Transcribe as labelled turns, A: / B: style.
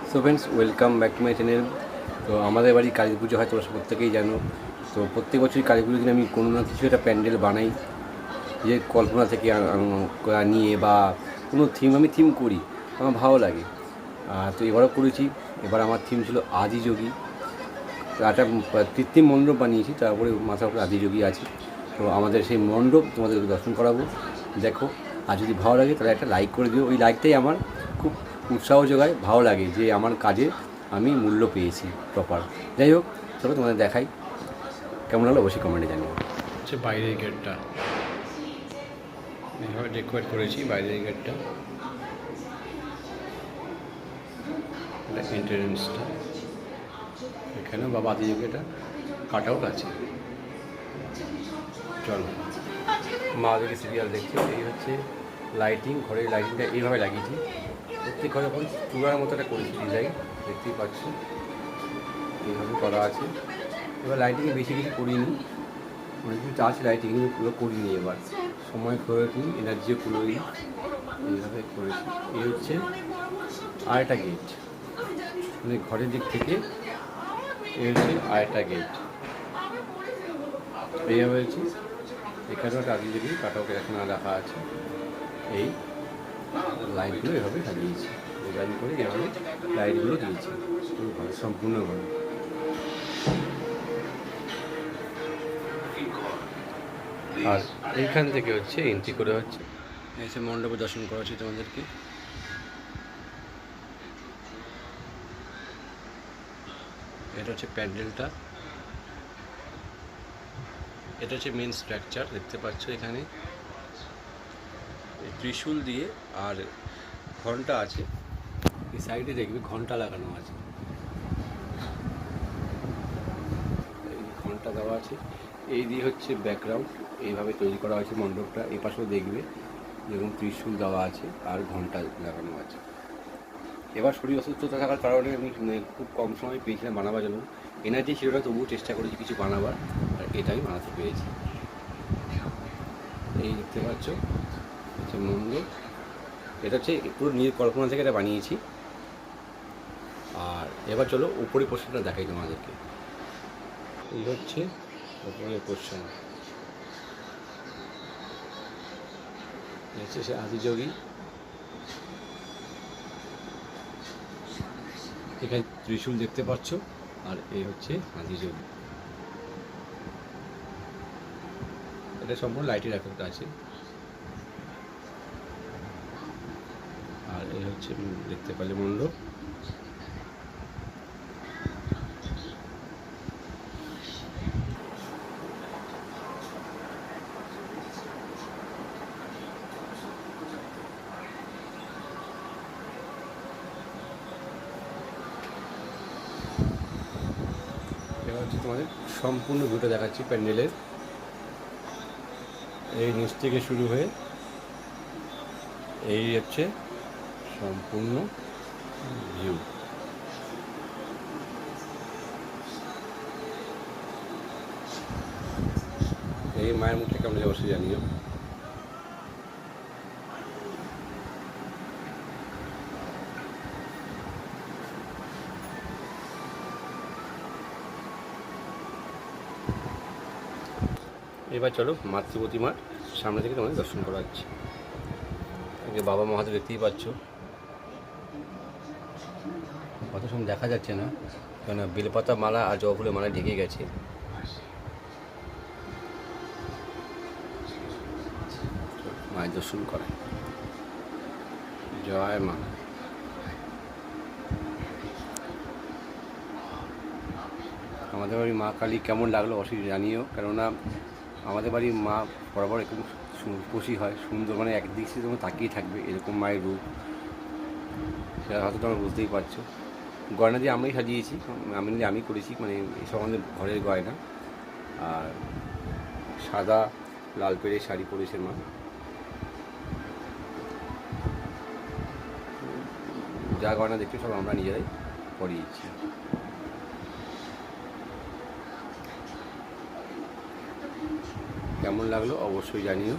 A: So friends, welcome back to my channel. তো আমাদের বাড়ি কালী পুজো হয়, তোমরা প্রত্যেকেই জানো। তো প্রত্যেক বছরই কালী পুজোর দিন আমি কোনো না কিছু একটা প্যান্ডেল বানাই, যে কল্পনা থেকে নিয়ে বা কোনো থিম করি, আমার ভালো লাগে। তো এবারও করেছি। এবার আমার থিম ছিল আদিযোগী। তো একটা কৃত্রিম মণ্ডপ বানিয়েছি, তারপরে মাথার উপরে আদিযোগী আছে। তো আমাদের সেই মণ্ডপ তোমাদেরকে দর্শন করাবো, দেখো। আর যদি ভালো লাগে তাহলে একটা লাইক করে দিও। ওই লাইকটাই আমার খুব উৎসাহ যোগায়, ভালো লাগে যে আমার কাজে আমি মূল্য পেয়েছি প্রপার। যাই হোক, চলো তোমাদের দেখাই, কেমন হলো অবশ্যই কমেন্টে জানিও। হচ্ছে বাইরের গেটটা, এইভাবে ডেকোরেট করেছি বাইরের গেটটা, এটা এন্ট্রেন্সটা। এখানেও বাবা আদিযোগীটা কাট আউট আছে। চলো, মা দেখে সিরিয়াল দেখছে। এই হচ্ছে লাইটিং, ঘরের লাইটিংটা এইভাবে লাগিয়েছি। প্রত্যেক ঘরে যখন চূড়ার মতো একটা করেছি ডিজাইন, দেখতেই পাচ্ছি এইভাবে করা আছে। এবার লাইটিংয়ে বেশি কিছু করিনি, অনেক কিছু আছে লাইটিং, পুরো করিনি। এবার সময় প্রয়োজন, এনার্জিও পুরোই এইভাবে করেছি। এই হচ্ছে আরেকটা গেট, মানে ঘরের দিক থেকে এই হচ্ছে আরেকটা গেট। এইভাবে হয়েছে। এখানেও একটা আদিযোগী কাটাওকে এখানে রাখা আছে। এই লাইটগুলো এভাবে সাজিয়েছি, ডিজাইন করে এভাবে লাইটগুলো দিয়েছি ঘরে, সম্পূর্ণ ঘরে। আর এইখান থেকে হচ্ছে এন্ট্রি করে হচ্ছে এসে মণ্ডপে দর্শন করা হচ্ছে তোমাদেরকে। এটা হচ্ছে প্যান্ডেলটা, এটা হচ্ছে মেন স্ট্রাকচার, দেখতে পাচ্ছ এখানে ত্রিশূল দিয়ে আর ঘন্টা আছে। এই সাইডে দেখবে ঘন্টা লাগানো আছে, এই ঘন্টা দেওয়া আছে। এই দিয়ে হচ্ছে ব্যাকগ্রাউন্ড, এইভাবে তৈরি করা হয়েছে মণ্ডপটা। এই পাশেও দেখবে যেরকম ত্রিশূল দেওয়া আছে আর ঘন্টা লাগানো আছে। এবার শরীর অসুস্থতা থাকার কারণে আমি খুব কম সময় পেয়েছিলাম বানাবার জন্য, এনার্জি ছিল না, তবুও চেষ্টা করেছি কিছু বানাবার, আর এটা আমি বানাতে পেরেছি। এই দেখতে পাচ্ছ হচ্ছে মণ্ডপ, এটা হচ্ছে পুরো নিজের কল্পনা থেকে এটা বানিয়েছি। আর এবার চলো উপরে পোর্শনটা দেখাই তোমাদেরকে। এই হচ্ছে উপরের পোর্শন, হচ্ছে সে আদিযোগী। এখানে ত্রিশূল দেখতে পাচ্ছ, আর এই হচ্ছে আদিযোগী। এটা সম্পূর্ণ লাইটের এফেক্ট আছে। আর এই হচ্ছে দেখতে পারলে মণ্ডপ। এবার হচ্ছে তোমাদের সম্পূর্ণ ভিউটা দেখাচ্ছি প্যান্ডেলের। এই নিচ থেকে শুরু হয়ে এই হচ্ছে সম্পূর্ণ ভিউ। এই মায়ের মুখ থেকে আমরা অবশ্যই জানিও। এবার চলো মাতৃ প্রতিমার সামনে থেকে তোমাদের দর্শন করা হচ্ছে। বাবা মা হাতে দেখতেই পাচ্ছ, কত সময় দেখা যাচ্ছে না, কেন বেলপাতা মালা আর জবা ফুলের মালা ঢেকে গেছে। মায়ের দর্শন করায়। জয় মা। আমাদের বাড়ির মা কালী কেমন লাগলো অবশ্যই জানিও, কেননা আমাদের বাড়ির মা বরাবর এরকম খুশি হয়, সুন্দর, মানে একদিক থেকে তোমার তাকিয়ে থাকবে এরকম মায়ের রূপ, সেটা হয়তো তোমরা বুঝতেই পারছো। গয়না দিয়ে আমরাই সাজিয়েছি, আমি করেছি, মানে এসব আমাদের ঘরের গয়না। আর সাদা লাল পেড়ে শাড়ি পরেছে মা। যা গয়না দেখছো সব আমরা নিজেরাই পরিয়েছি। কেমন লাগলো অবশ্যই জানিও।